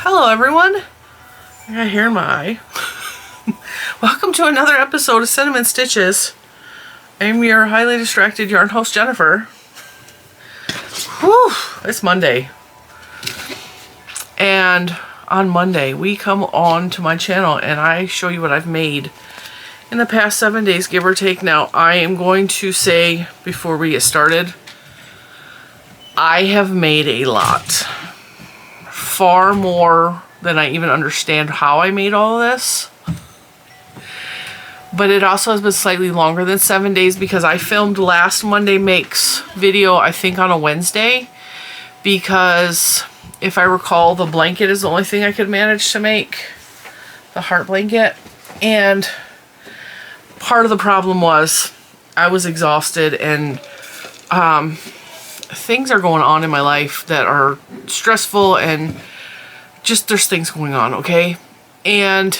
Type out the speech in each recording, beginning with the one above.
Hello everyone. I got hair in my eye. Welcome to another episode of Cinnamon Stitches. I'm your highly distracted yarn host, Jennifer. Whew, it's Monday. And on Monday, we come on to my channel and I show you what I've made in the past 7 days, give or take. Now, I am going to say, before we get started, I have made a lot. Far more than I even understand how I made all of this. But it also has been slightly longer than 7 days because I filmed last Monday Makes video, I think on a Wednesday. Because if I recall, the blanket is the only thing I could manage to make. The heart blanket. And part of the problem was I was exhausted and things are going on in my life that are stressful and just there's things going on, okay? And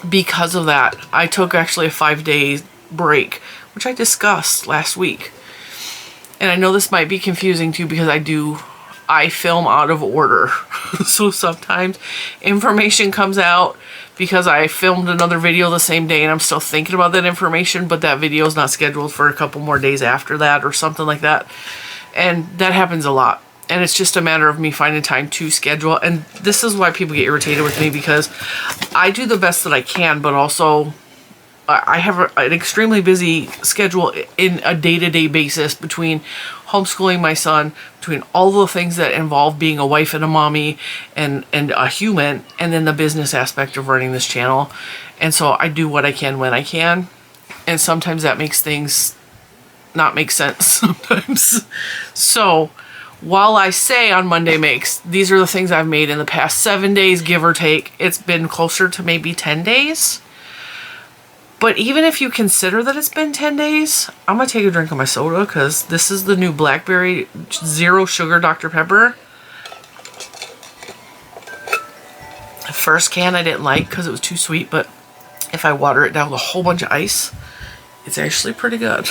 because of that, I took actually a 5-day break, which I discussed last week. And I know this might be confusing too because I film out of order. So sometimes information comes out because I filmed another video the same day and I'm still thinking about that information, but that video is not scheduled for a couple more days after that or something like that. And that happens a lot. And it's just a matter of me finding time to schedule. And this is why people get irritated with me, because I do the best that I can, but also I have an extremely busy schedule in a day-to-day basis between homeschooling my son, between all the things that involve being a wife and a mommy and a human, and then the business aspect of running this channel. And so I do what I can when I can. And sometimes that makes things not make sense sometimes. So while I say on Monday Makes, these are the things I've made in the past 7 days, give or take, it's been closer to maybe 10 days. But even if you consider that it's been 10 days, I'm going to take a drink of my soda because this is the new Blackberry Zero Sugar Dr. Pepper. The first can I didn't like because it was too sweet, but if I water it down with a whole bunch of ice, it's actually pretty good.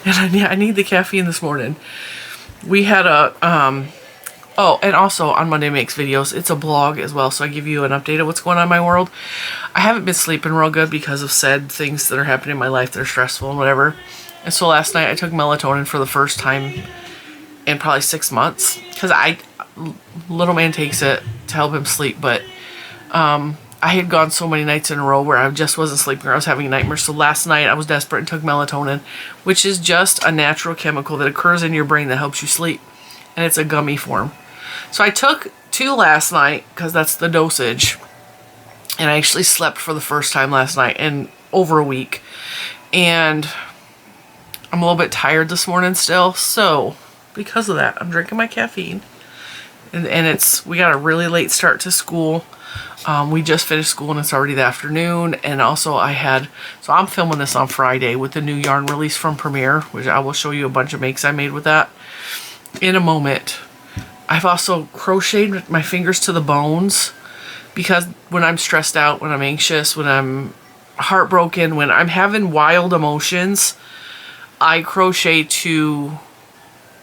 And I need the caffeine this morning. We had a, oh, and also on Monday Makes videos, it's a blog as well, so I give you an update of what's going on in my world. I haven't been sleeping real good because of said things that are happening in my life that are stressful and whatever. And so last night I took melatonin for the first time in probably 6 months. Because little man takes it to help him sleep, but I had gone so many nights in a row where I just wasn't sleeping or I was having nightmares. So last night I was desperate and took melatonin, which is just a natural chemical that occurs in your brain that helps you sleep. And it's a gummy form. So I took 2 last night because that's the dosage. And I actually slept for the first time last night in over a week. And I'm a little bit tired this morning still. So because of that, I'm drinking my caffeine. And we got a really late start to school. We just finished school and it's already the afternoon. And also so I'm filming this on Friday with the new yarn release from Premiere, which I will show you a bunch of makes I made with that in a moment. I've also crocheted my fingers to the bones because when I'm stressed out, when I'm anxious, when I'm heartbroken, when I'm having wild emotions, I crochet to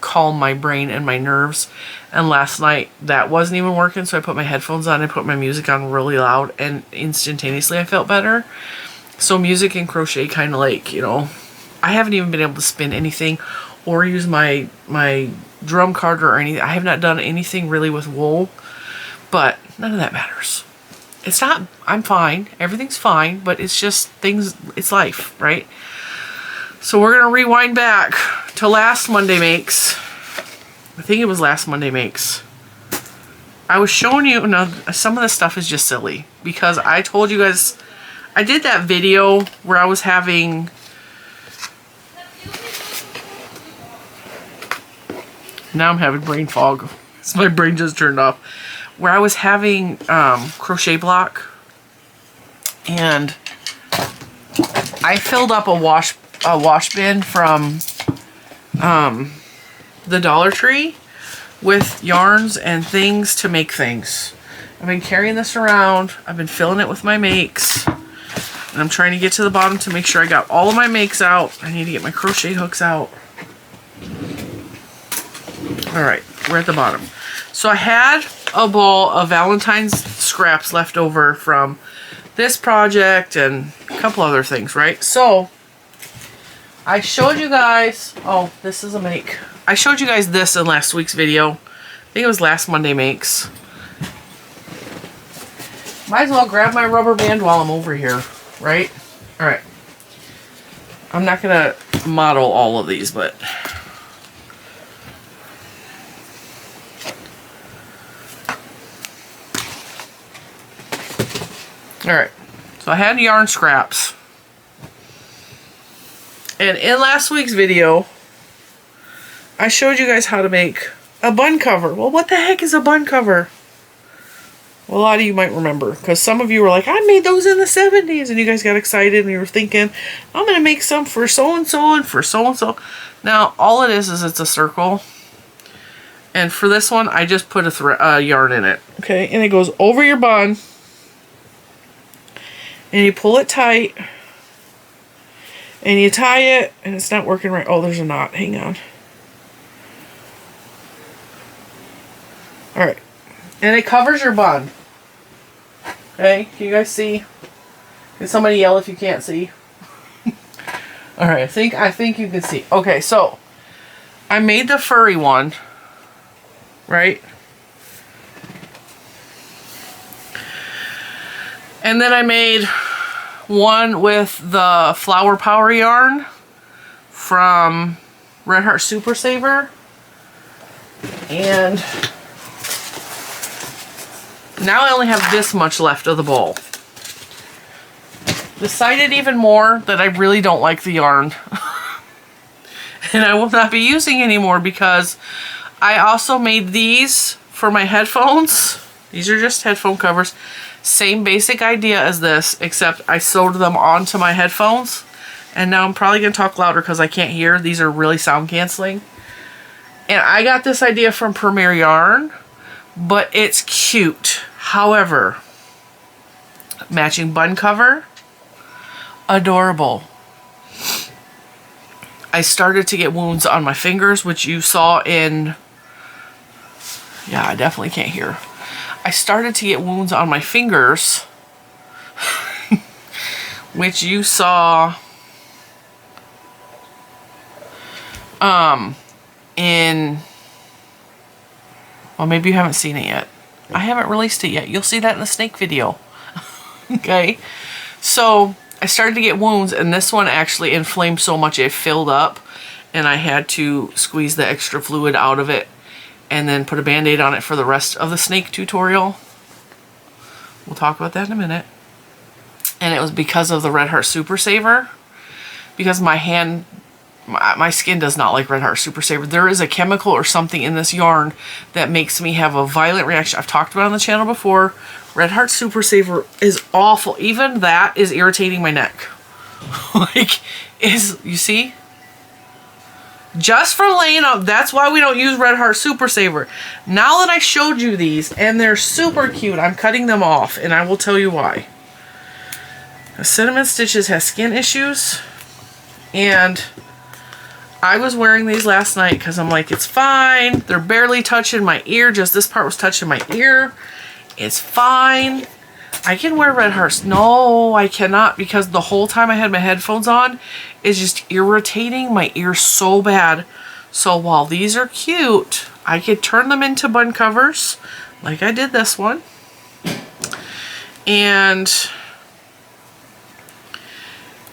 calm my brain and my nerves. And last night that wasn't even working, so I put my headphones on and put my music on really loud and instantaneously I felt better. So music and crochet kind of like, you know, I haven't even been able to spin anything or use my drum carder or anything. I have not done anything really with wool, but none of that matters. It's not, I'm fine, everything's fine, but it's just things, it's life, right? So we're gonna rewind back to last Monday Makes. I think it was last Monday Makes. I was showing you, now some of this stuff is just silly because I told you guys, I did that video where I was having, now I'm having brain fog. So my brain just turned off. Where I was having crochet block and I filled up a wash bin from the Dollar Tree with yarns and things to make things. I've been carrying this around. I've been filling it with my makes. And I'm trying to get to the bottom to make sure I got all of my makes out. I need to get my crochet hooks out. Alright, we're at the bottom. So I had a ball of Valentine's scraps left over from this project and a couple other things, right? So I showed you guys, oh, this is a make. I showed you guys this in last week's video. I think it was last Monday makes. Might as well grab my rubber band while I'm over here, right? All right. I'm not gonna model all of these, but all right. So I had yarn scraps. And in last week's video, I showed you guys how to make a bun cover. Well, what the heck is a bun cover? Well, a lot of you might remember, because some of you were like, I made those in the 70s, and you guys got excited, and you were thinking, I'm going to make some for so-and-so and for so-and-so. Now, all it is it's a circle. And for this one, I just put a yarn in it. Okay, and it goes over your bun. And you pull it tight. And you tie it, and it's not working right. Oh, there's a knot. Hang on. Alright. And it covers your bun. Okay, can you guys see? Can somebody yell if you can't see? Alright, I think you can see. Okay, so I made the furry one. Right? And then I made one with the Flower Power yarn from Red Heart Super Saver. And now I only have this much left of the bowl. Decided even more that I really don't like the yarn. And I will not be using anymore because I also made these for my headphones. These are just headphone covers. Same basic idea as this, except I sewed them onto my headphones. And now I'm probably going to talk louder because I can't hear. These are really sound canceling. And I got this idea from Premier Yarn, but it's cute. However, matching bun cover, adorable. I started to get wounds on my fingers, which you saw in... Yeah, I definitely can't hear. I started to get wounds on my fingers, which you saw in... Well, maybe you haven't seen it yet. I haven't released it yet. You'll see that in the snake video. Okay. So I started to get wounds, and this one actually inflamed so much it filled up, and I had to squeeze the extra fluid out of it and then put a band-aid on it for the rest of the snake tutorial. We'll talk about that in a minute. And it was because of the Red Heart Super Saver. Because my hand, my skin does not like Red Heart Super Saver. There is a chemical or something in this yarn that makes me have a violent reaction. I've talked about it on the channel before. Red Heart Super Saver is awful. Even that is irritating my neck. You see? Just from laying up, that's why we don't use Red Heart Super Saver. Now that I showed you these, and they're super cute, I'm cutting them off, and I will tell you why. Cinnamon Stitches has skin issues, and I was wearing these last night because I'm like, it's fine. They're barely touching my ear. Just this part was touching my ear. It's fine. I can wear Red Hearts. No, I cannot, because the whole time I had my headphones on is just irritating my ear so bad. So while these are cute, I could turn them into bun covers like I did this one. And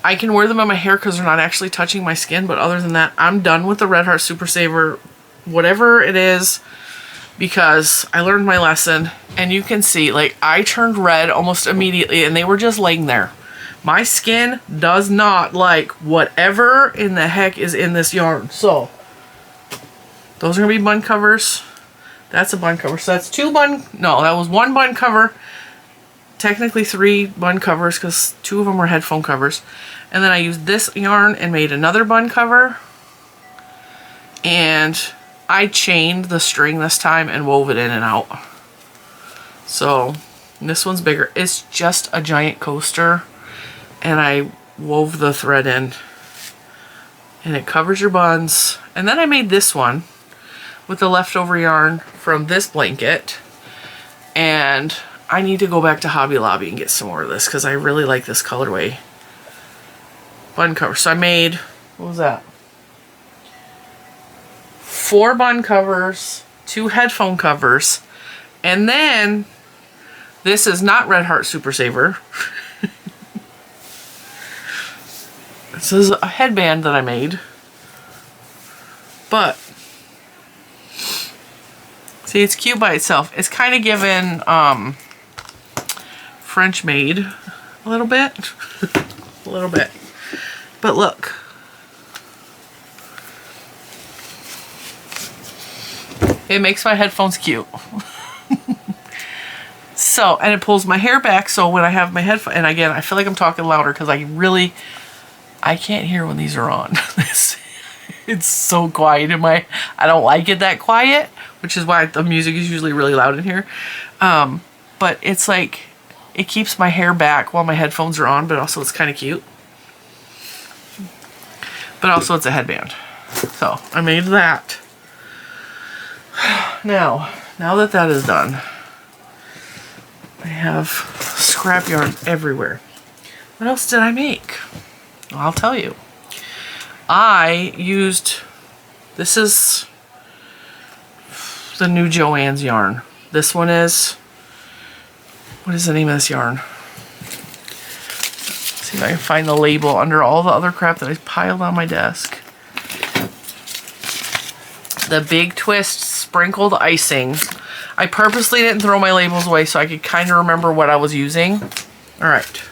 I can wear them in my hair because they're not actually touching my skin. But other than that, I'm done with the Red Heart Super Saver, whatever it is, because I learned my lesson. And you can see, like, I turned red almost immediately, and they were just laying there. My skin does not like whatever in the heck is in this yarn. So those are gonna be bun covers. That's a bun cover. So that's that was one bun cover. Technically 3 bun covers because 2 of them were headphone covers. And then I used this yarn and made another bun cover. And I chained the string this time and wove it in and out. So this one's bigger. It's just a giant coaster. And I wove the thread in. And it covers your buns. And then I made this one with the leftover yarn from this blanket. And I need to go back to Hobby Lobby and get some more of this because I really like this colorway. Bun cover. So I made, what was that? 4 bun covers, 2 headphone covers, and then this is not Red Heart Super Saver. This is a headband that I made. But see, it's cute by itself. It's kind of given French maid a little bit. A little bit. But look. It makes my headphones cute. So, and it pulls my hair back, so when I have my headphones, and again, I feel like I'm talking louder because I can't hear when these are on. It's so quiet in my, I don't like it that quiet, which is why the music is usually really loud in here. But it's like, it keeps my hair back while my headphones are on, but also it's kind of cute. But also it's a headband. So I made that. Now that that is done, I have scrap yarn everywhere. What else did I make? Well, I'll tell you. I used, this is the new Joann's yarn. This one is, what is the name of this yarn? Let's see if I can find the label under all the other crap that I piled on my desk. The Big Twist Sprinkled Icing. I purposely didn't throw my labels away so I could kind of remember what I was using. All right.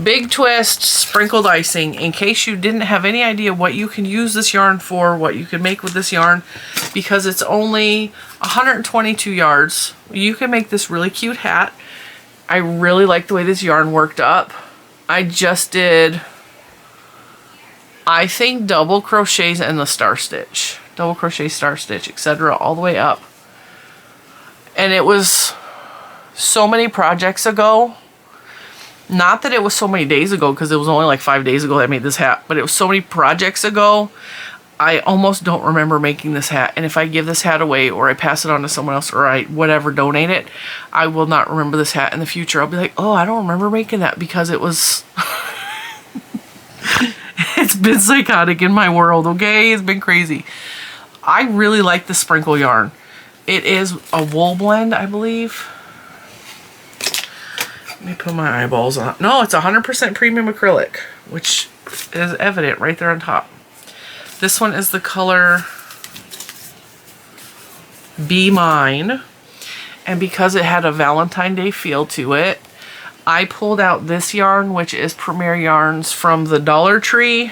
Big Twist Sprinkled Icing. In case you didn't have any idea what you can use this yarn for, what you can make with this yarn, because it's only 122 yards. You can make this really cute hat. I really like the way this yarn worked up. I just did, I think, double crochets and the star stitch. Double crochet, star stitch, etc. all the way up. And it was so many projects ago. Not that it was so many days ago, because it was only like 5 days ago that I made this hat, but it was so many projects ago, I almost don't remember making this hat. And if I give this hat away, or I pass it on to someone else, or I whatever, donate it, I will not remember this hat in the future. I'll be like, oh, I don't remember making that, because it was... It's been psychotic in my world, okay? It's been crazy. I really like the sprinkle yarn. It is a wool blend, I believe. Let me put my eyeballs on. No, it's 100% premium acrylic, which is evident right there on top. This one is the color Be Mine. And because it had a Valentine Day feel to it, I pulled out this yarn, which is Premier Yarns from the Dollar Tree.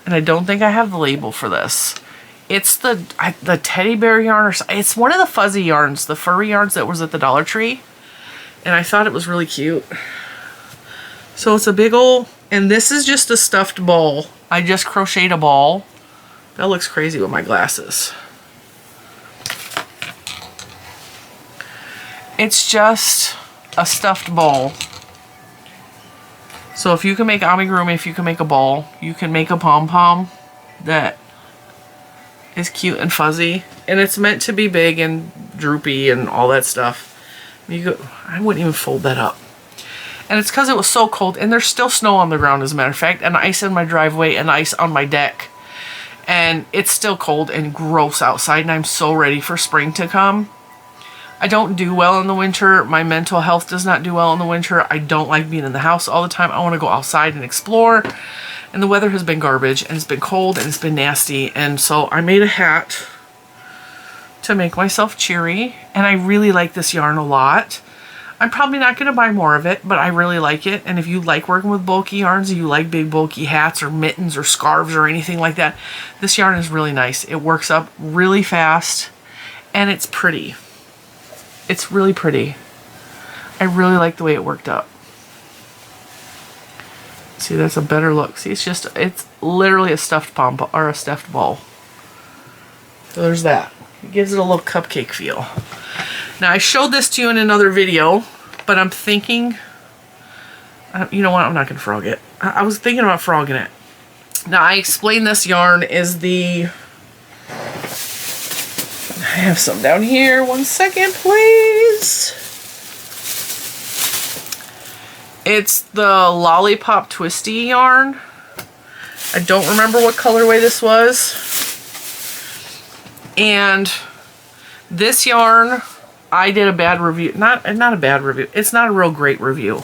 And I don't think I have the label for this. It's the teddy bear yarn, or it's one of the fuzzy yarns, the furry yarns that was at the Dollar Tree. And I thought it was really cute. So it's a big old, and this is just a stuffed ball. I just crocheted a ball. That looks crazy with my glasses. It's just a stuffed ball. So if you can make amigurumi, if you can make a ball, you can make a pom-pom that is cute and fuzzy. And it's meant to be big and droopy and all that stuff. I wouldn't even fold that up. And it's because it was so cold, and there's still snow on the ground, as a matter of fact, and ice in my driveway and ice on my deck. And it's still cold and gross outside, and I'm so ready for spring to come. I don't do well in the winter. My mental health does not do well in the winter. I don't like being in the house all the time. I want to go outside and explore. And the weather has been garbage, and it's been cold, and it's been nasty. And so I made a hat to make myself cheery, and I really like this yarn a lot. I'm probably not going to buy more of it, but I really like it. And if you like working with bulky yarns, you like big bulky hats or mittens or scarves or anything like that, this yarn is really nice. It works up really fast, and it's pretty. It's really pretty. I really like the way it worked up. See, that's a better look. See, it's literally a stuffed pom-pom or a stuffed ball. So there's that. It gives it a little cupcake feel. Now, I showed this to you in another video, but I'm thinking, you know what, I'm not going to frog it. I was thinking about frogging it. Now, I explained this yarn is the have some down here. 1 second, please. It's the Lollipop Twisty yarn. I don't remember what colorway this was. And this yarn, I did a bad review. Not a bad review. It's not a real great review.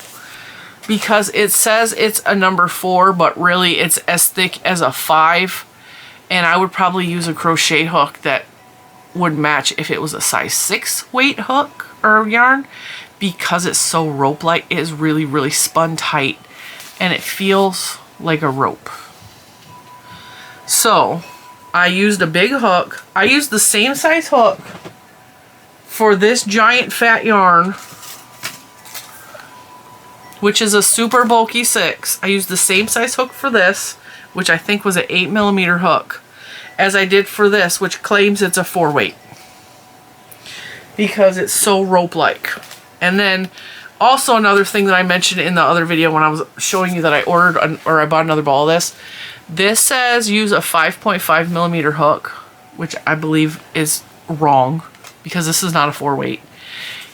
Because it says it's a number 4, but really it's as thick as a 5. And I would probably use a crochet hook that would match if it was a size 6 weight hook or yarn. Because it's so rope-like, it is really, really spun tight. And it feels like a rope. So, I used a big hook. I used the same size hook for this giant fat yarn, which is a super bulky 6. I used the same size hook for this, which I think was an 8mm hook, as I did for this, which claims it's a 4 weight. Because it's so rope-like. And then, also another thing that I mentioned in the other video when I was showing you that I ordered, or I bought another ball of this. This says use a 5.5mm hook, which I believe is wrong, because this is not a 4 weight.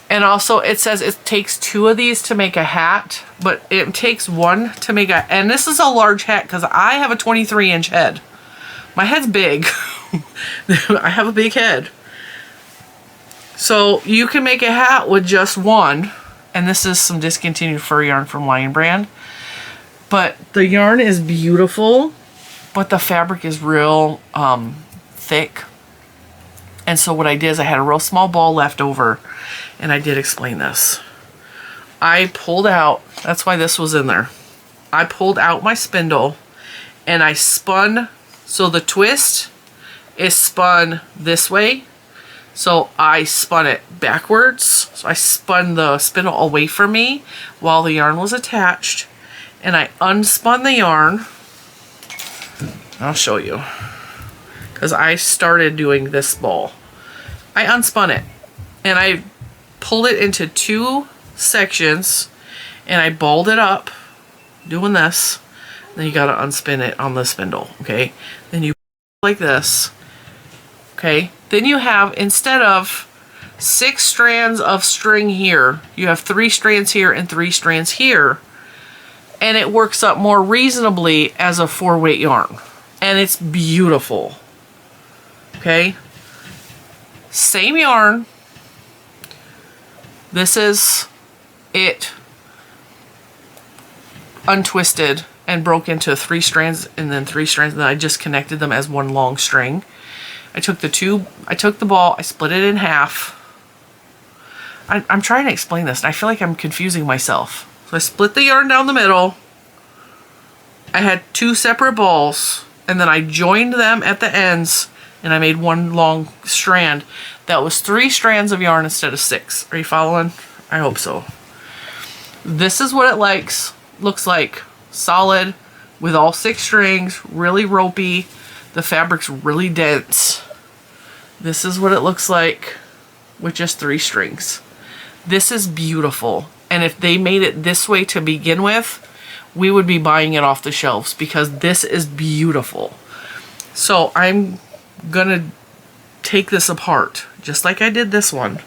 And also it says it takes 2 of these to make a hat, but it takes 1 to make a, and this is a large hat because I have a 23-inch head. My head's big. I have a big head. So you can make a hat with just 1, and this is some discontinued fur yarn from Lion Brand. But the yarn is beautiful, but the fabric is real thick. And so what I did is I had a real small ball left over, and I did explain this. I pulled out, that's why this was in there. I pulled out my spindle, and I spun, so the twist is spun this way. So I spun it backwards. So I spun the spindle away from me while the yarn was attached. And I unspun the yarn. I'll show you. Because I started doing this ball. I unspun it. And I pulled it into 2 sections. And I balled it up. Doing this. Then you got to unspin it on the spindle. Okay. Then you like this. Okay. Then you have, instead of 6 strands of string here, you have 3 strands here and 3 strands here. And it works up more reasonably as a 4 weight yarn. And it's beautiful. Okay? Same yarn. This is it untwisted and broke into 3 strands and then 3 strands, and then I just connected them as one long string. I took the ball, I split it in half. I'm trying to explain this, and I feel like I'm confusing myself. So I split the yarn down the middle. I had 2 separate balls, and then I joined them at the ends, and I made one long strand. That was 3 strands of yarn instead of 6. Are you following? I hope so. This is what it looks like. Solid, with all 6 strings, really ropey. The fabric's really dense. This is what it looks like with just 3 strings. This is beautiful. And if they made it this way to begin with, we would be buying it off the shelves because this is beautiful. So I'm gonna take this apart, just like I did this one.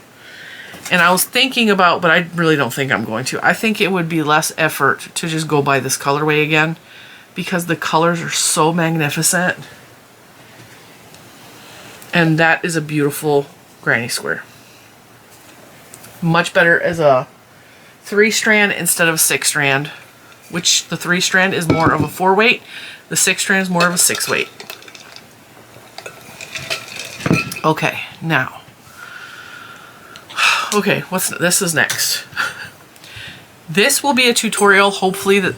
And I was thinking about, but I really don't think I'm going to. I think it would be less effort to just go buy this colorway again because the colors are so magnificent. And that is a beautiful granny square. Much better as a 3 strand instead of 6 strand, which the 3 strand is more of a 4 weight. The 6 strand is more of a 6 weight. Okay, now. Okay, this is next. This will be a tutorial, hopefully, that...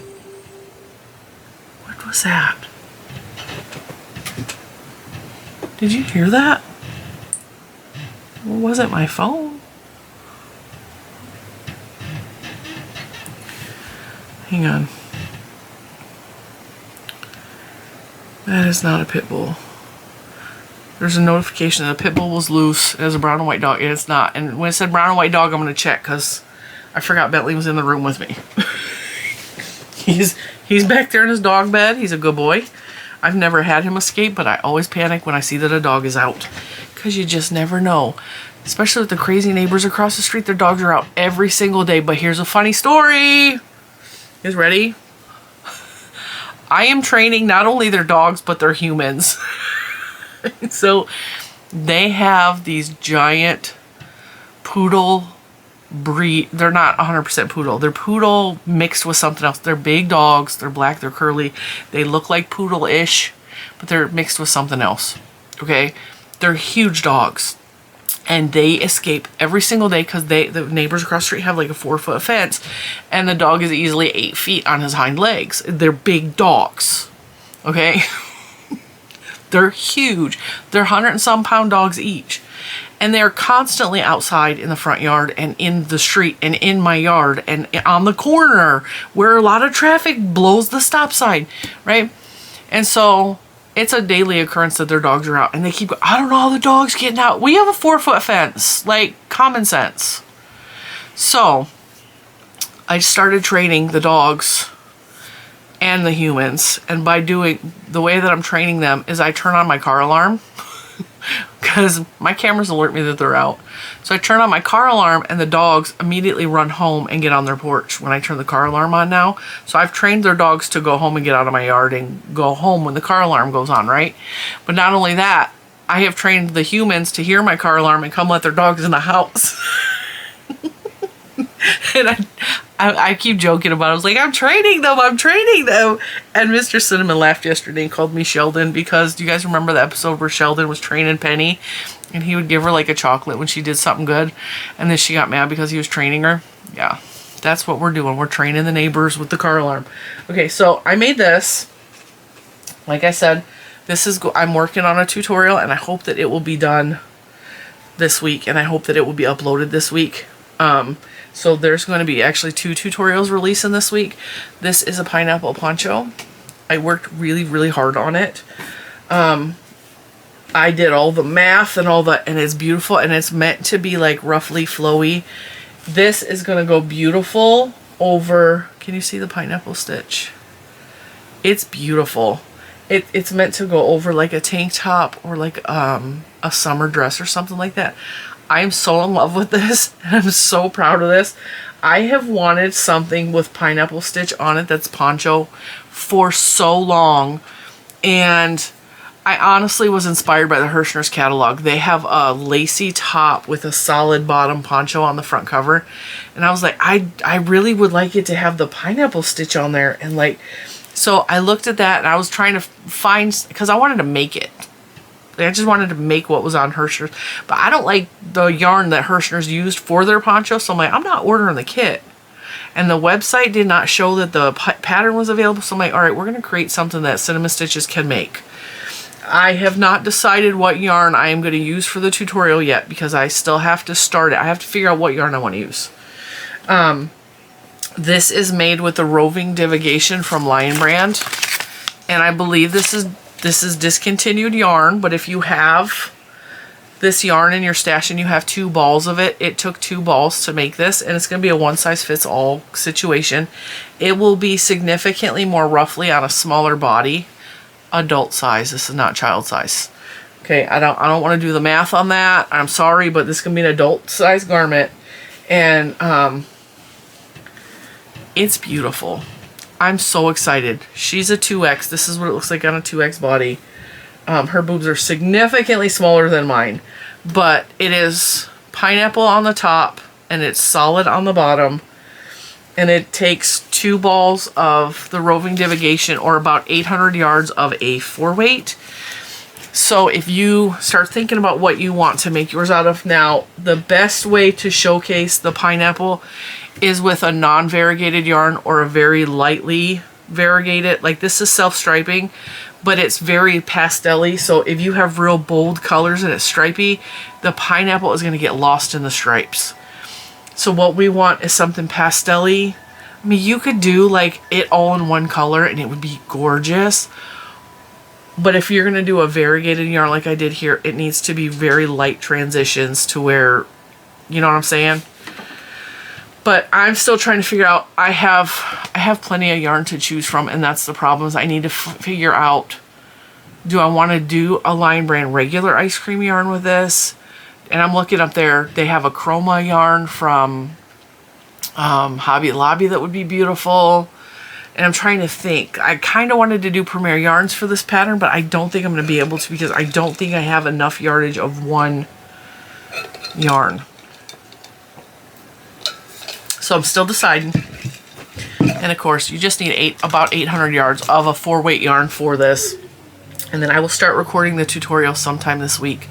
What was that? Did you hear that? Or was it my phone? Hang on. That is not a pit bull. There's a notification that a pit bull was loose. It has a brown and white dog, and it's not. And when it said brown and white dog, I'm going to check because I forgot Bentley was in the room with me. He's back there in his dog bed. He's a good boy. I've never had him escape, but I always panic when I see that a dog is out because you just never know. Especially with the crazy neighbors across the street, their dogs are out every single day. But here's a funny story. You guys ready? I am training not only their dogs, but their humans. So they have these giant poodle breed. They're not 100% poodle. They're poodle mixed with something else. They're big dogs. They're black. They're curly. They look like poodle-ish, but they're mixed with something else. Okay? They're huge dogs. And they escape every single day because the neighbors across the street have like a 4-foot fence, and the dog is easily 8 feet on his hind legs. They're big dogs, okay? They're huge. They're 100 and some pound dogs each. And they're constantly outside in the front yard and in the street and in my yard and on the corner where a lot of traffic blows the stop sign, right? And so it's a daily occurrence that their dogs are out, and they keep, I don't know how the dog's getting out. We have a 4-foot fence, like common sense. So I started training the dogs and the humans, and by doing, the way that I'm training them is I turn on my car alarm because my cameras alert me that they're out. So I turn on my car alarm and the dogs immediately run home and get on their porch when I turn the car alarm on now. So I've trained their dogs to go home and get out of my yard and go home when the car alarm goes on, right? But not only that, I have trained the humans to hear my car alarm and come let their dogs in the house. And I keep joking about it. I was like, I'm training them. And Mr. Cinnamon laughed yesterday and called me Sheldon because, do you guys remember the episode where Sheldon was training Penny? And he would give her like a chocolate when she did something good. And then she got mad because he was training her. Yeah, that's what we're doing. We're training the neighbors with the car alarm. Okay, so I made this. Like I said, I'm working on a tutorial, and I hope that it will be done this week. And I hope that it will be uploaded this week. So there's going to be actually 2 tutorials releasing this week. This is a pineapple poncho. I worked really, really hard on it. I did all the math and all that, and it's beautiful, and it's meant to be like roughly flowy. This is going to go beautiful over, can you see the pineapple stitch? It's beautiful. It's meant to go over like a tank top or like a summer dress or something like that. I am so in love with this, and I'm so proud of this. I have wanted something with pineapple stitch on it that's poncho for so long, and I honestly was inspired by the Hirschner's catalog. They have a lacy top with a solid bottom poncho on the front cover, and I was like, I really would like it to have the pineapple stitch on there, and like, so I looked at that, and I was trying to find, because I wanted to make it. I just wanted to make what was on Hirschner's, but I don't like the yarn that Hirschner's used for their poncho, so I'm like, I'm not ordering the kit. And the website did not show that the pattern was available, so I'm like, all right, we're going to create something that Cinnamon Stitches can make. I have not decided what yarn I am going to use for the tutorial yet, because I still have to start it. I have to figure out what yarn I want to use. This is made with the roving divigation from Lion Brand, and I believe this is discontinued yarn, but if you have this yarn in your stash and you have 2 balls of it, it took 2 balls to make this, and it's going to be a one-size-fits-all situation. It will be significantly more roughly on a smaller body, adult size. This is not child size. Okay, I don't want to do the math on that. I'm sorry, but this is going to be an adult size garment, and it's beautiful. I'm so excited. She's a 2X. This is what it looks like on a 2X body. Her boobs are significantly smaller than mine, but it is pineapple on the top and it's solid on the bottom, and it takes 2 balls of the roving divigation, or about 800 yards of a 4-weight. So if you start thinking about what you want to make yours out of now, the best way to showcase the pineapple is with a non-variegated yarn or a very lightly variegated. Like, this is self-striping, but it's very pastel-y, so if you have real bold colors and it's stripy, the pineapple is going to get lost in the stripes. So what we want is something pastel-y. I mean, you could do like it all in one color and it would be gorgeous, but if you're going to do a variegated yarn like I did here, it needs to be very light transitions to where, you know what I'm saying? But I'm still trying to figure out, I have plenty of yarn to choose from, and that's the problem, is I need to figure out Do I want to do a Lion Brand regular ice cream yarn with this? And I'm looking up there. They have a chroma yarn from Hobby Lobby that would be beautiful. And I'm trying to think. I kind of wanted to do Premier Yarns for this pattern, but I don't think I'm going to be able to because I don't think I have enough yardage of one yarn. So I'm still deciding. And of course, you just need about 800 yards of a 4-weight yarn for this. And then I will start recording the tutorial sometime this week.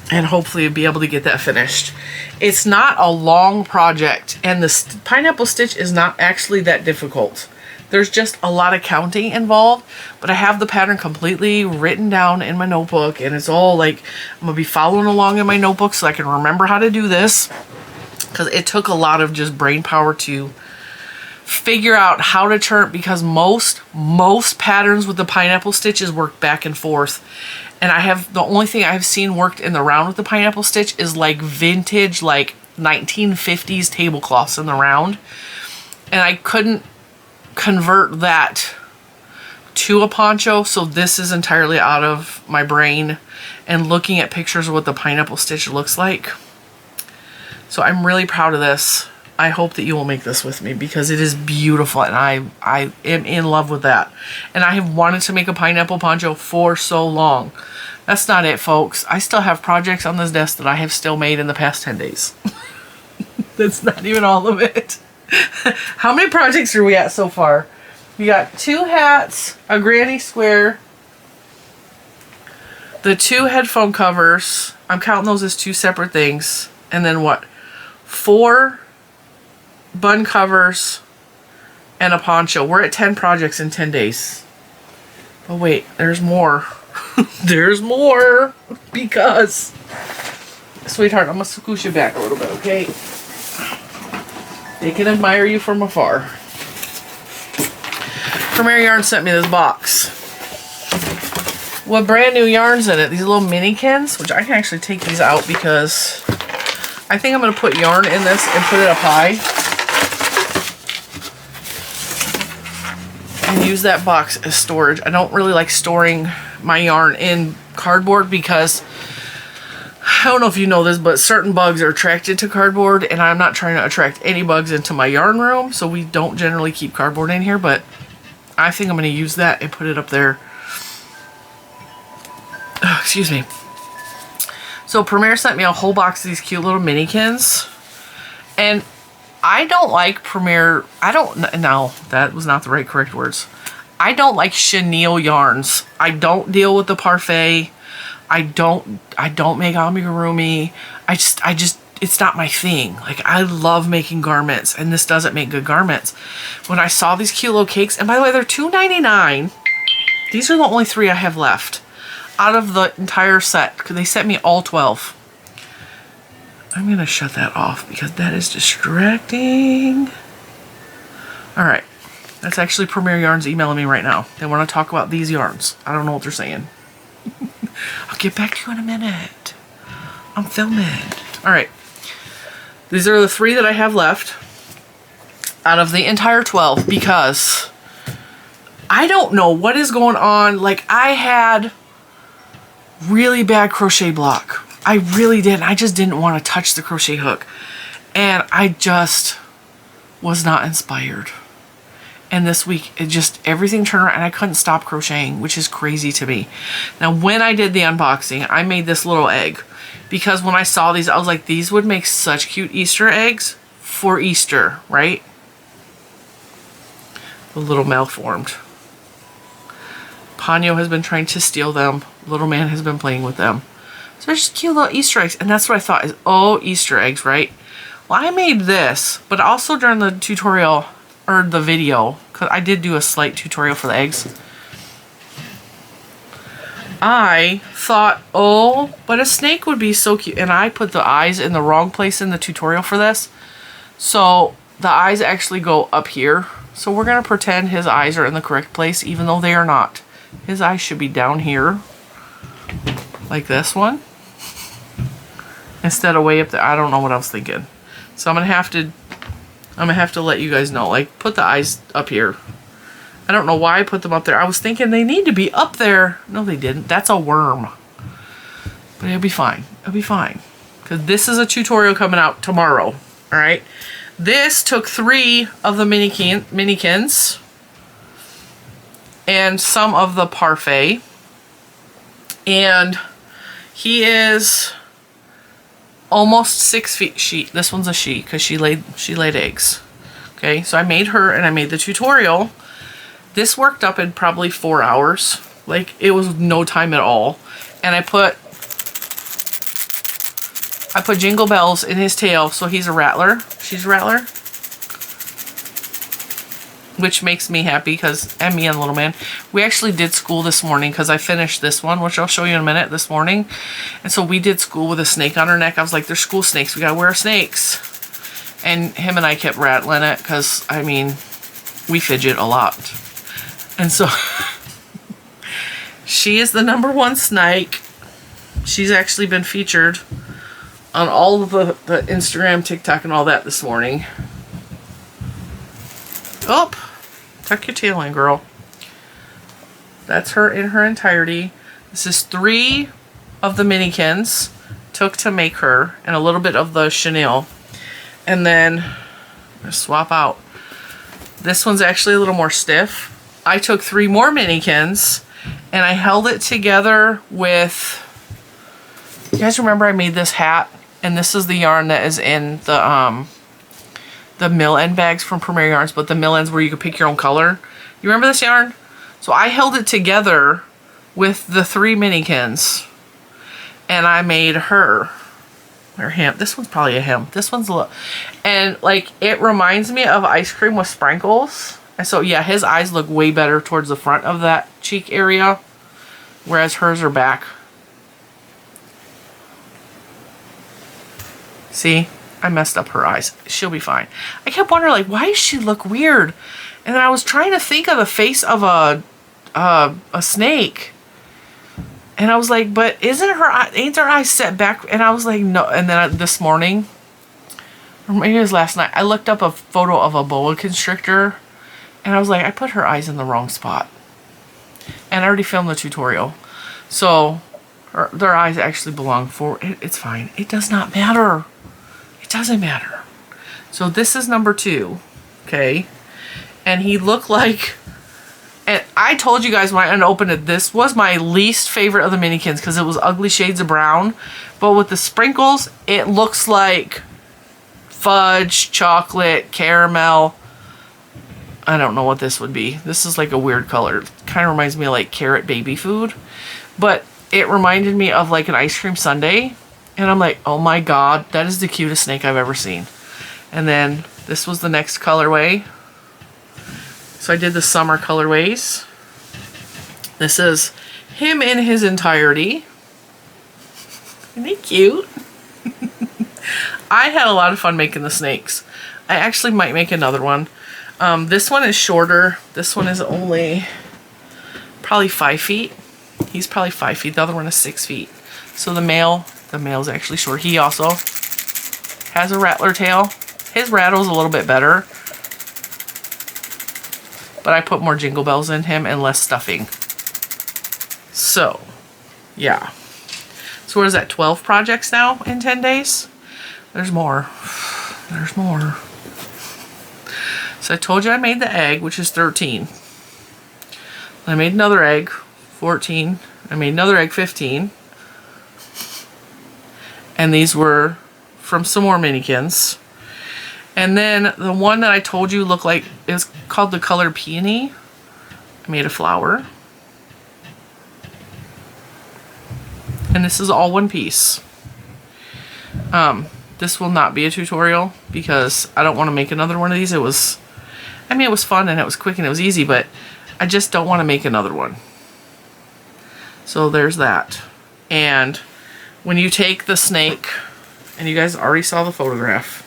And hopefully be able to get that finished. It's not a long project, and the pineapple stitch is not actually that difficult. There's just a lot of counting involved, but I have the pattern completely written down in my notebook, and it's all like, I'm going to be following along in my notebook so I can remember how to do this, because it took a lot of just brain power to figure out how to turn, because most patterns with the pineapple stitches work back and forth. And the only thing I've seen worked in the round with the pineapple stitch is like vintage, like 1950s tablecloths in the round. And I couldn't convert that to a poncho, so this is entirely out of my brain and looking at pictures of what the pineapple stitch looks like. So I'm really proud of this. I hope that you will make this with me because it is beautiful, and I am in love with that. And I have wanted to make a pineapple poncho for so long. That's not it, folks. I still have projects on this desk that I have still made in the past 10 days. That's not even all of it. How many projects are we at so far? We got 2 hats, a granny square, the 2 headphone covers. I'm counting those as 2 separate things. And then what? 4 bun covers and a poncho. We're at 10 projects in 10 days. But wait, there's more. There's more because, sweetheart, I'm gonna scooch you back a little bit, okay? They can admire you from afar. Premier Yarns sent me this box with brand new yarns in it. These little minikins, which I can actually take these out because I think I'm gonna put yarn in this and put it up high. And use that box as storage. I don't really like storing my yarn in cardboard because I don't know if you know this, but certain bugs are attracted to cardboard, and I'm not trying to attract any bugs into my yarn room, so we don't generally keep cardboard in here, but I think I'm going to use that and put it up there. Oh, excuse me. So Premier sent me a whole box of these cute little minikins, and I don't like Premier, no, that was not the right correct words. I don't like chenille yarns. I don't deal with the parfait. I don't make amigurumi. I just, it's not my thing. Like, I love making garments, and this doesn't make good garments. When I saw these cute little cakes, and by the way, they're $2.99. These are the only 3 I have left out of the entire set, because they sent me all 12. I'm going to shut that off because that is distracting. Alright. That's actually Premier Yarns emailing me right now. They want to talk about these yarns. I don't know what they're saying. I'll get back to you in a minute. I'm filming. Alright. These are the 3 that I have left out of the entire 12 because I don't know what is going on. Like, I had really bad crochet block. I really did. I just didn't want to touch the crochet hook. And I just was not inspired. And this week, it just, everything turned around and I couldn't stop crocheting, which is crazy to me. Now, when I did the unboxing, I made this little egg. Because when I saw these, I was like, these would make such cute Easter eggs for Easter, right? A little malformed. Ponyo has been trying to steal them. Little man has been playing with them. So they're just cute little Easter eggs. And that's what I thought is, oh, Easter eggs, right? Well, I made this, but also during the tutorial, or the video, because I did do a slight tutorial for the eggs. I thought, oh, but a snake would be so cute. And I put the eyes in the wrong place in the tutorial for this. So the eyes actually go up here. So we're going to pretend his eyes are in the correct place, even though they are not. His eyes should be down here. Like this one. Instead of way up there. I don't know what I was thinking. So I'm going to have to let you guys know. Like, put the eyes up here. I don't know why I put them up there. I was thinking they need to be up there. No, they didn't. That's a worm. But it'll be fine. It'll be fine. Because this is a tutorial coming out tomorrow. Alright? This took 3 of the minikins. And some of the parfait. And he is almost 6 feet. This one's a she because she laid eggs. Okay, so I made her and I made the tutorial. This worked up in probably 4 hours. Like, it was no time at all. And I put jingle bells in his tail, so he's a rattler. She's a rattler. Which makes me happy because, and me and little man, we actually did school this morning because I finished this one, which I'll show you in a minute, this morning. And so we did school with a snake on her neck. I was like, there's school snakes. We got to wear snakes. And him and I kept rattling it because, I mean, we fidget a lot. And so she is the #1 snake. She's actually been featured on all of the Instagram, TikTok, and all that this morning. Oh, tuck your tail in, girl. That's her in her entirety. This is 3 of the minikins took to make her, and a little bit of the chenille. And then I'm gonna swap out. This one's actually a little more stiff. I took 3 more minikins and I held it together with, you guys remember I made this hat? And this is the yarn that is in the mill end bags from Premier Yarns, but the mill ends where you could pick your own color. You remember this yarn? So I held it together with the 3 minikins and I made her, or him. This one's probably a him. This one's a little, and like, it reminds me of ice cream with sprinkles. And so yeah, his eyes look way better towards the front of that cheek area, whereas hers are back. See, I messed up her eyes. She'll be fine. I kept wondering, like, why does she look weird? And then I was trying to think of the face of a snake. And I was like, but ain't her eyes set back? And I was like, no. And then this morning, or maybe it was last night, I looked up a photo of a boa constrictor. And I was like, I put her eyes in the wrong spot. And I already filmed the tutorial. So their eyes actually belong forward. It's fine. It does not matter. It doesn't matter. So this is #2. Okay. And he looked like, and I told you guys when I unopened it, this was my least favorite of the minikins because it was ugly shades of brown. But with the sprinkles, it looks like fudge, chocolate, caramel. I don't know what this would be. This is like a weird color. Kind of reminds me of like carrot baby food. But it reminded me of like an ice cream sundae. And I'm like, oh my god, that is the cutest snake I've ever seen. And then this was the next colorway. So I did the summer colorways. This is him in his entirety. Isn't he cute? I had a lot of fun making the snakes. I actually might make another one. This one is shorter. This one is only probably 5 feet. He's probably 5 feet. The other one is 6 feet. So the male's actually short. He also has a rattler tail. His rattle's a little bit better. But I put more jingle bells in him and less stuffing. So, yeah. So what is that, 12 projects now in 10 days? There's more. There's more. So I told you I made the egg, which is 13. I made another egg, 14. I made another egg, 15. And these were from some more minikins. And then the one that I told you looked like, is called the Colored Peony. I made a flower. And this is all one piece. This will not be a tutorial because I don't want to make another one of these. It was fun and it was quick and it was easy, but I just don't want to make another one. So there's that. And when you take the snake, and you guys already saw the photograph,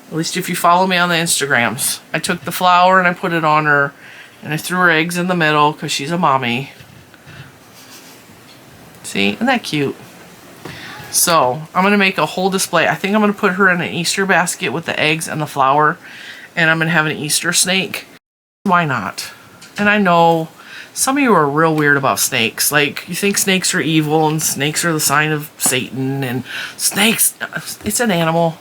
at least if you follow me on the Instagrams, I took the flower and I put it on her and I threw her eggs in the middle because she's a mommy. See, isn't that cute? So I'm going to make a whole display. I think I'm going to put her in an Easter basket with the eggs and the flower, and I'm going to have an Easter snake. Why not? And I know some of you are real weird about snakes. Like, you think snakes are evil and snakes are the sign of Satan, and snakes, it's an animal.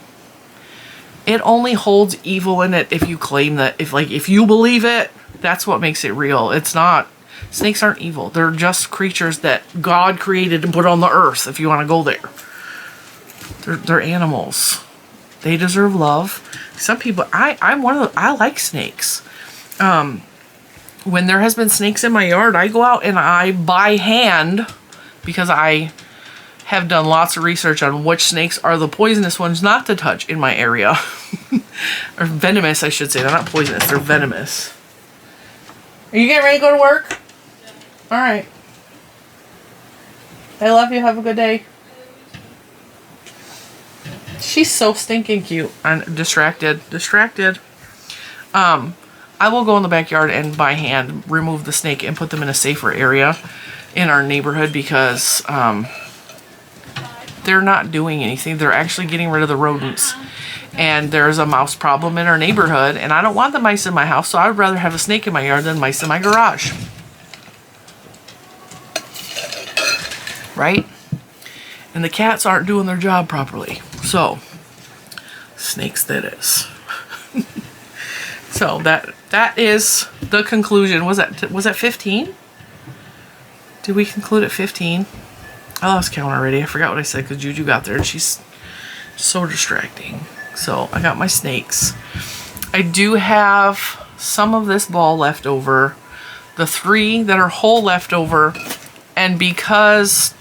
It only holds evil in it if you claim that, if you believe it, that's what makes it real. It's not, snakes aren't evil. They're just creatures that God created and put on the earth, if you want to go there. They're animals. They deserve love. Some people, I'm one of the, I like snakes. When there has been snakes in my yard, I go out and I, by hand, because I have done lots of research on which snakes are the poisonous ones not to touch in my area. Or venomous, I should say. They're not poisonous, they're venomous. Are you getting ready to go to work? Yeah. Alright. I love you. Have a good day. She's so stinking cute. I'm distracted. I will go in the backyard and by hand remove the snake and put them in a safer area in our neighborhood because they're not doing anything. They're actually getting rid of the rodents. And there's a mouse problem in our neighborhood, and I don't want the mice in my house, so I would rather have a snake in my yard than mice in my garage. Right? And the cats aren't doing their job properly. So, snakes that is. So that is the conclusion. Was that 15? Did we conclude at 15? I lost count already. I forgot what I said because Juju got there and she's so distracting. So I got my snakes. I do have some of this ball left over. The 3 that are whole left over. And because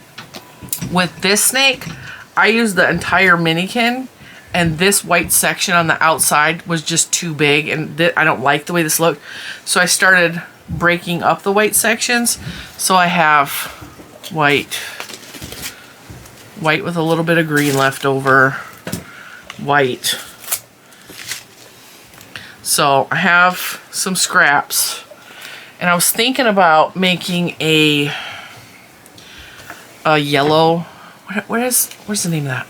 with this snake, I used the entire minikin. And this white section on the outside was just too big, and I don't like the way this looked. So I started breaking up the white sections. So I have white with a little bit of green left over, white. So I have some scraps, and I was thinking about making a yellow. Where's the name of that?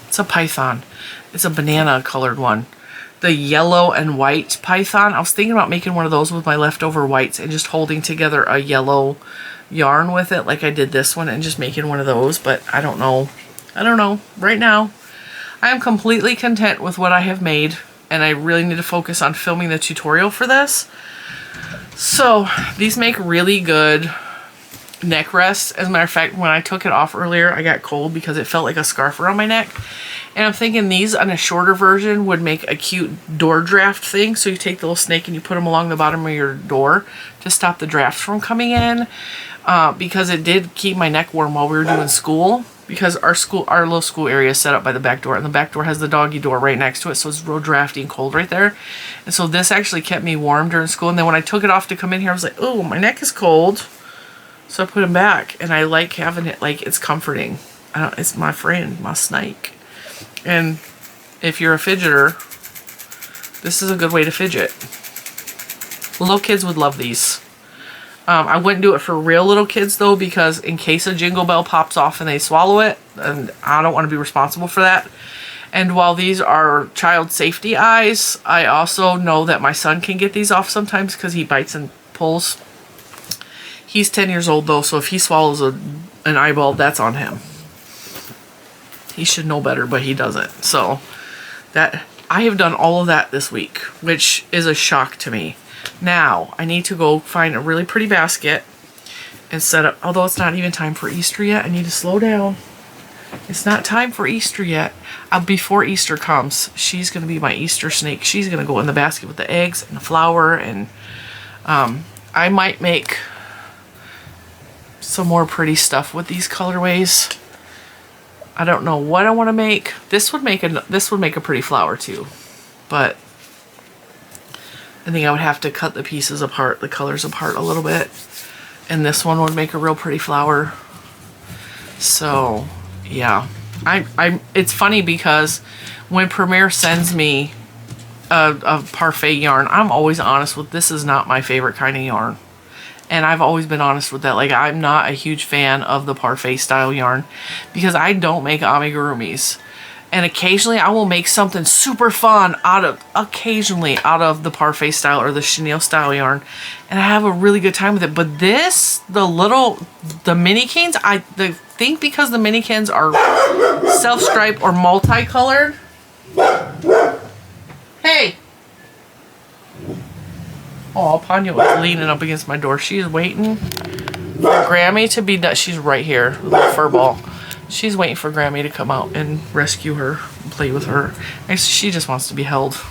It's a python. It's a banana colored one. The yellow and white python. I was thinking about making one of those with my leftover whites and just holding together a yellow yarn with it like I did this one and just making one of those. But I don't know. Right now, I am completely content with what I have made. And I really need to focus on filming the tutorial for this. So these make really good neck rests. As a matter of fact, when I took it off earlier, I got cold because it felt like a scarf around my neck. And I'm thinking these on a shorter version would make a cute door draft thing. So you take the little snake and you put them along the bottom of your door to stop the drafts from coming in. Because it did keep my neck warm while we were doing school. Because our little school area is set up by the back door. And the back door has the doggy door right next to it. So it's real drafty and cold right there. And so this actually kept me warm during school. And then when I took it off to come in here, I was like, oh, my neck is cold. So I put them back. And I like having it, like, it's comforting. It's my friend, my snake. And if you're a fidgeter, this is a good way to fidget. Little kids would love these. I wouldn't do it for real little kids though, because in case a jingle bell pops off and they swallow it, and I don't want to be responsible for that. And while these are child safety eyes, I also know that my son can get these off sometimes because he bites and pulls. He's 10 years old though, so if he swallows an eyeball, that's on him. He should know better, but he doesn't. So that I have done all of that this week, which is a shock to me. Now I need to go find a really pretty basket and set up, although it's not even time for Easter yet. I need to slow down. It's not time for Easter yet. Before Easter comes, she's going to be my Easter snake. She's going to go in the basket with the eggs and the flour, and I might make some more pretty stuff with these colorways. I don't know what I want to make. This would make a pretty flower too, but I think I would have to cut the pieces apart, the colors apart a little bit, and this one would make a real pretty flower. So yeah, it's funny because when Premier sends me a parfait yarn, I'm always honest with, this is not my favorite kind of yarn. And I've always been honest with that. Like, I'm not a huge fan of the parfait style yarn because I don't make amigurumis. And occasionally I will make something super fun occasionally out of the parfait style or the chenille style yarn. And I have a really good time with it. But this, the mini canes, I think because the mini canes are self-striped or multicolored. Hey! Oh, Ponyo is leaning up against my door. She is waiting for Grammy to be done. She's right here, little fur ball. She's waiting for Grammy to come out and rescue her, and play with her. And she just wants to be held.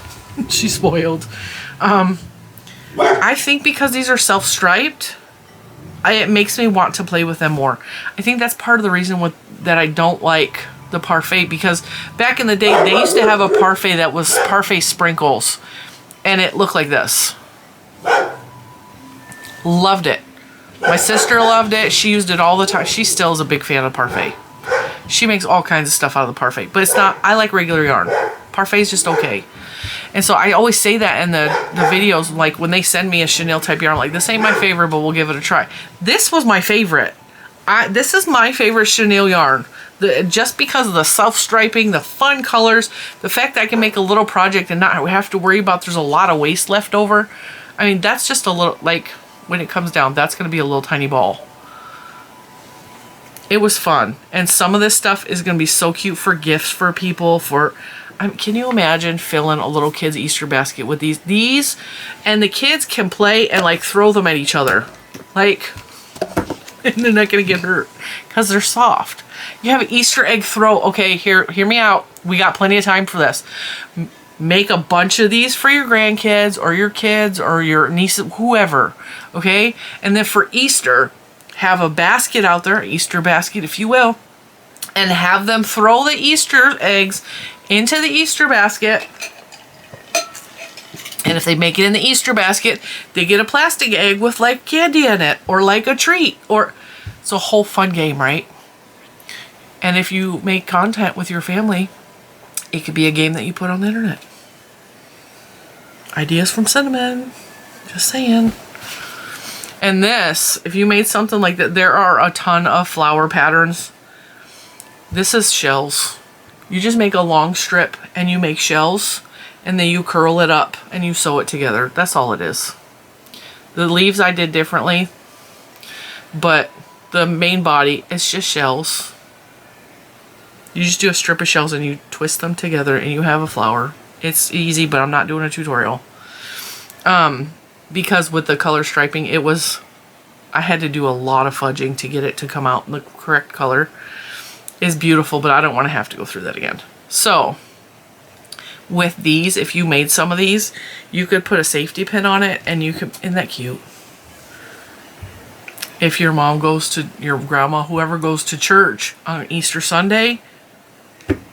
She's spoiled. I think because these are self-striped, it makes me want to play with them more. I think that's part of the reason that I don't like the parfait, because back in the day, they used to have a parfait that was parfait sprinkles, and it looked like this. Loved it. My sister loved it. She used it all the time. She still is a big fan of parfait. She makes all kinds of stuff out of the parfait, but it's not, I like regular yarn. Parfait is just okay. And so I always say that in the videos, like when they send me a chenille type yarn, like this ain't my favorite, but we'll give it a try. This was my favorite. This is my favorite chenille yarn. Just because of the self-striping, the fun colors, the fact that I can make a little project and not have to worry about there's a lot of waste left over. I mean, that's just a little, like, when it comes down, that's going to be a little tiny ball. It was fun. And some of this stuff is going to be so cute for gifts for people. Can you imagine filling a little kid's Easter basket with these? And the kids can play and, like, throw them at each other. Like, and they're not going to get hurt because they're soft. You have an Easter egg throw. Okay, hear me out. We got plenty of time for this. Make a bunch of these for your grandkids or your kids or your nieces, whoever, okay? And then for Easter, have a basket out there, Easter basket if you will, and have them throw the Easter eggs into the Easter basket. And if they make it in the Easter basket, they get a plastic egg with like candy in it or like a treat. Or it's a whole fun game, right? And if you make content with your family, it could be a game that you put on the internet. Ideas from Cinnamon. Just saying. And this, if you made something like that, there are a ton of flower patterns. This is shells. You just make a long strip and you make shells and then you curl it up and you sew it together. That's all it is. The leaves I did differently, but the main body is just shells. You just do a strip of shells and you twist them together and you have a flower. It's easy, but I'm not doing a tutorial. Because with the color striping, I had to do a lot of fudging to get it to come out in the correct color. It's beautiful, but I don't want to have to go through that again. So, with these, if you made some of these, you could put a safety pin on it and you could, isn't that cute? If your mom goes to, your grandma, whoever goes to church on Easter Sunday,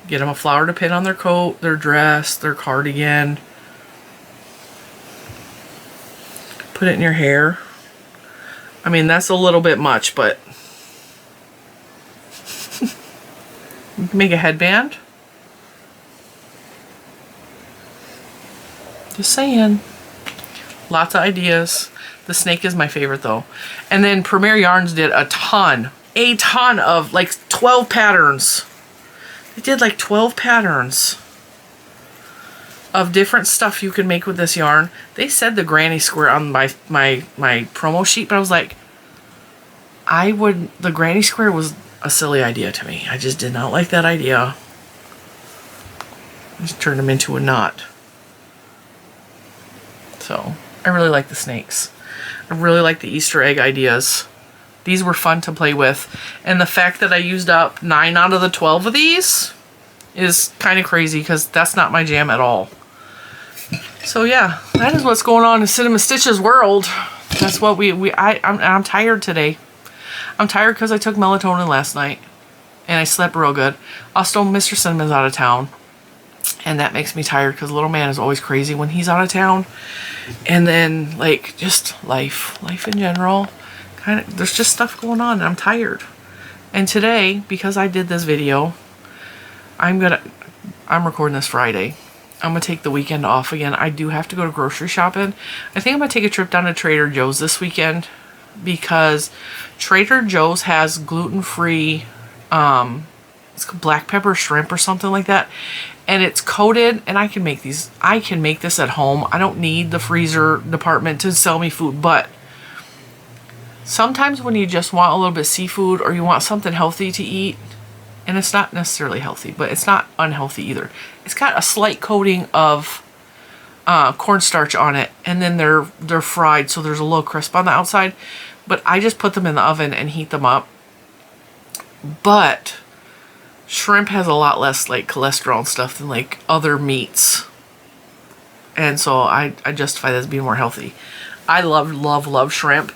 get them a flower to pin on their coat, their dress, their cardigan. Put it in your hair. I mean, that's a little bit much, but you can make a headband. Just saying. Lots of ideas. The snake is my favorite though. And then Premier Yarns did a ton of like 12 patterns. They did like 12 patterns of different stuff you can make with this yarn. They said the granny square on my promo sheet, but I was like, the granny square was a silly idea to me. I just did not like that idea. Just turned them into a knot. So, I really like the snakes. I really like the Easter egg ideas. These were fun to play with. And the fact that I used up 9 out of the 12 of these is kind of crazy because that's not my jam at all. So yeah, that is what's going on in Cinnamon Stitches world. That's what I'm tired today. I'm tired because I took melatonin last night and I slept real good. Also, Mr. Cinnamon's out of town. And that makes me tired because little man is always crazy when he's out of town. And then, like, just life in general. There's just stuff going on and I'm tired. And today, because I did this video, I'm recording this Friday. I'm going to take the weekend off again. I do have to go to grocery shopping. I think I'm going to take a trip down to Trader Joe's this weekend because Trader Joe's has gluten-free it's black pepper shrimp or something like that. And it's coated, and I can make these. I can make this at home. I don't need the freezer department to sell me food, but sometimes when you just want a little bit of seafood or you want something healthy to eat, and it's not necessarily healthy, but it's not unhealthy either. It's got a slight coating of cornstarch on it, and then they're fried, so there's a little crisp on the outside. But I just put them in the oven and heat them up. But shrimp has a lot less like cholesterol and stuff than like other meats, and so I justify that as being more healthy. I love shrimp.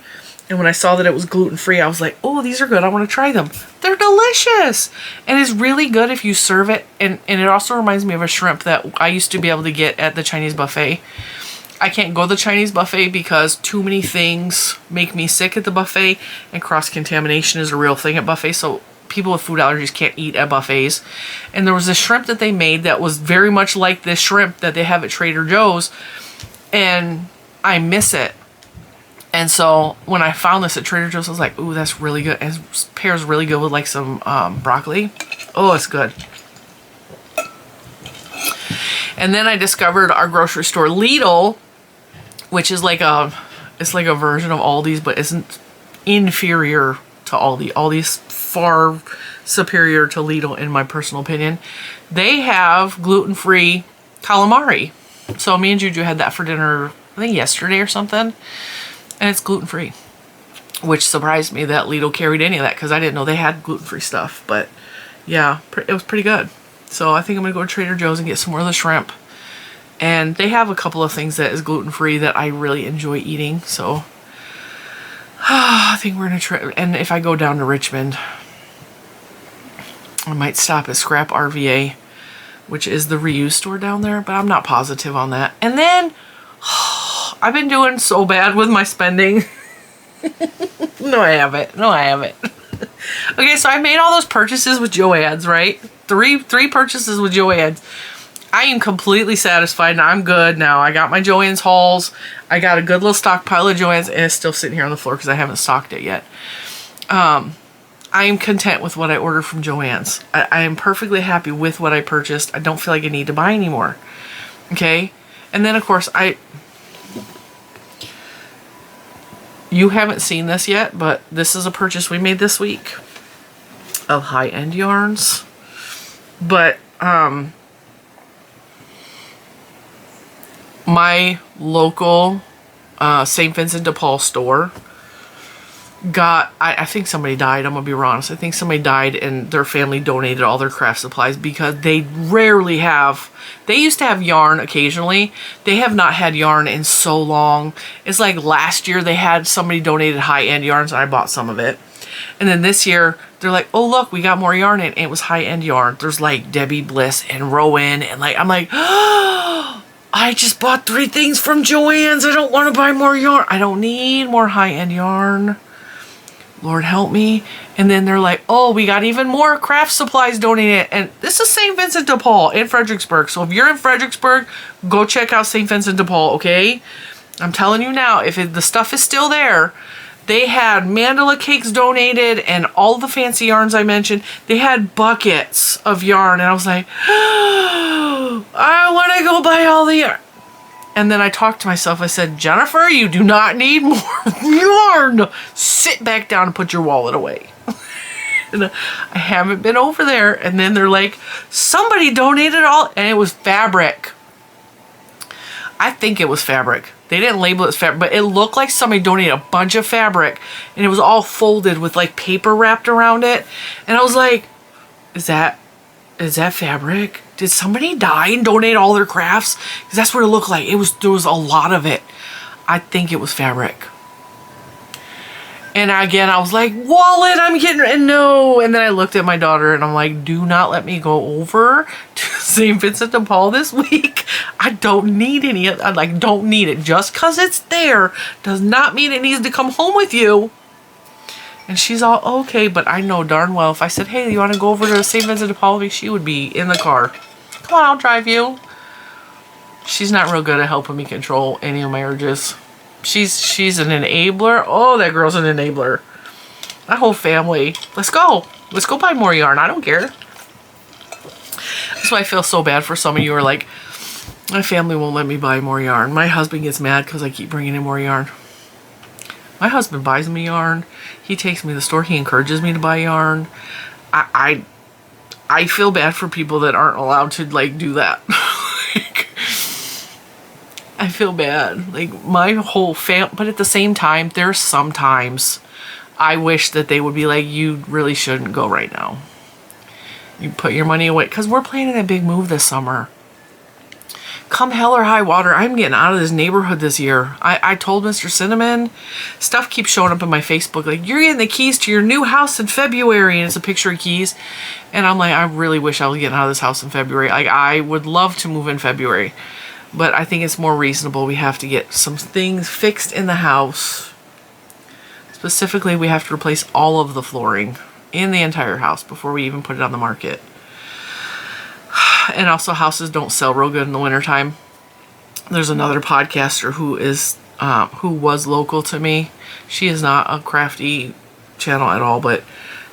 And when I saw that it was gluten-free, I was like, oh, these are good. I want to try them. They're delicious. And it's really good if you serve it. And it also reminds me of a shrimp that I used to be able to get at the Chinese buffet. I can't go to the Chinese buffet because too many things make me sick at the buffet. And cross-contamination is a real thing at buffets. So people with food allergies can't eat at buffets. And there was a shrimp that they made that was very much like this shrimp that they have at Trader Joe's. And I miss it. And so when I found this at Trader Joe's, I was like, ooh, that's really good. And it pairs really good with like some broccoli. Oh, it's good. And then I discovered our grocery store, Lidl, which is like it's like a version of Aldi's, but isn't inferior to Aldi. Aldi's far superior to Lidl in my personal opinion. They have gluten-free calamari. So me and Juju had that for dinner, I think yesterday or something. And it's gluten-free, which surprised me that Lidl carried any of that because I didn't know they had gluten-free stuff. But yeah, it was pretty good. So I think I'm going to go to Trader Joe's and get some more of the shrimp. And they have a couple of things that is gluten-free that I really enjoy eating. So I think we're going to try. And if I go down to Richmond, I might stop at Scrap RVA, which is the reuse store down there. But I'm not positive on that. And then I've been doing so bad with my spending. No, I haven't. No, I haven't. Okay, so I made all those purchases with Joann's, right? Three purchases with Joann's. I am completely satisfied and I'm good now. I got my Joann's hauls. I got a good little stockpile of Joann's, and it's still sitting here on the floor because I haven't stocked it yet. I am content with what I ordered from Joann's. I am perfectly happy with what I purchased. I don't feel like I need to buy anymore. Okay? And then, of course, you haven't seen this yet, but this is a purchase we made this week of high-end yarns. But my local St. Vincent de Paul store got, I think somebody died, I'm gonna be honest. I think somebody died and their family donated all their craft supplies because they rarely have, they used to have yarn occasionally. They have not had yarn in so long. It's like last year they had somebody donated high-end yarns and I bought some of it. And then this year they're like, oh look, we got more yarn in, and it was high-end yarn. There's like Debbie Bliss and Rowan, and like, I'm like, oh, I just bought 3 things from Joann's. I don't want to buy more yarn. I don't need more high-end yarn. Lord help me. And then they're like, oh, we got even more craft supplies donated. And this is St. Vincent de Paul in Fredericksburg. So if you're in Fredericksburg, go check out St. Vincent de Paul, okay? I'm telling you now, if the stuff is still there, they had mandala cakes donated and all the fancy yarns I mentioned. They had buckets of yarn. And I was like, oh, I want to go buy all the yarn. And then I talked to myself. I said, Jennifer, you do not need more yarn. Sit back down and put your wallet away. And I haven't been over there. And then they're like, somebody donated all, and it was fabric. I think it was fabric. They didn't label it as fabric, but it looked like somebody donated a bunch of fabric, and it was all folded with like paper wrapped around it. And I was like, is that fabric? Did somebody die and donate all their crafts? Because that's what it looked like. There was a lot of it. I think it was fabric. And again, I was like, wallet, I'm getting, and no. And then I looked at my daughter and I'm like, do not let me go over to St. Vincent de Paul this week. I don't need any, I like, don't need it. Just because it's there does not mean it needs to come home with you. And she's all, okay, but I know darn well if I said, hey, you want to go over to St. Vincent de Paul, she would be in the car. Come on, I'll drive you. She's not real good at helping me control any of my urges. She's an enabler. Oh, that girl's an enabler. That whole family. Let's go. Let's go buy more yarn. I don't care. So I feel so bad for some of you who are like, my family won't let me buy more yarn. My husband gets mad because I keep bringing in more yarn. My husband buys me yarn. He takes me to the store. He encourages me to buy yarn. I feel bad for people that aren't allowed to like do that. Like, I feel bad. Like my whole but at the same time, there's sometimes I wish that they would be like, you really shouldn't go right now. You put your money away, because we're planning a big move this summer. Come hell or high water, I'm getting out of this neighborhood this year. I told Mr. Cinnamon, stuff keeps showing up in my Facebook, like, you're getting the keys to your new house in February, and it's a picture of keys. And I'm like, I really wish I was getting out of this house in February. Like, I would love to move in February, but I think it's more reasonable. We have to get some things fixed in the house. Specifically, we have to replace all of the flooring in the entire house before we even put it on the market. And also, houses don't sell real good in the wintertime. There's another podcaster who was local to me. She is not a crafty channel at all, but,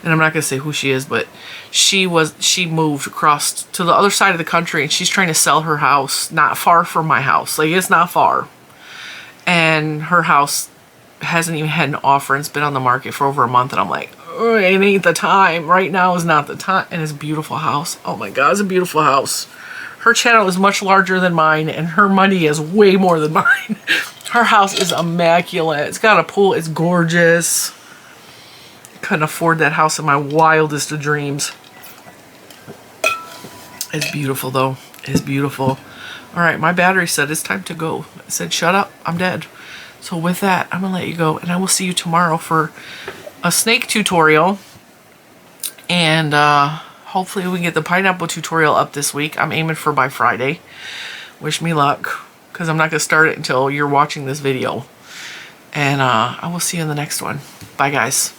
and I'm not gonna say who she is, but she moved across to the other side of the country, and she's trying to sell her house not far from my house. Like, it's not far. And her house hasn't even had an offer, and it's been on the market for over a month, and I'm like, oh, it ain't the time. Right now is not the time. And it's a beautiful house. Oh my God, it's a beautiful house. Her channel is much larger than mine, and her money is way more than mine. Her house is immaculate. It's got a pool. It's gorgeous. Couldn't afford that house in my wildest of dreams. It's beautiful though. It's beautiful. All right, my battery said it's time to go. It said, shut up, I'm dead. So with that, I'm gonna let you go, and I will see you tomorrow for a snake tutorial, and hopefully we can get the pineapple tutorial up this week. I'm aiming for by Friday. Wish me luck, because I'm not going to start it until you're watching this video. And I will see you in the next one. Bye, guys.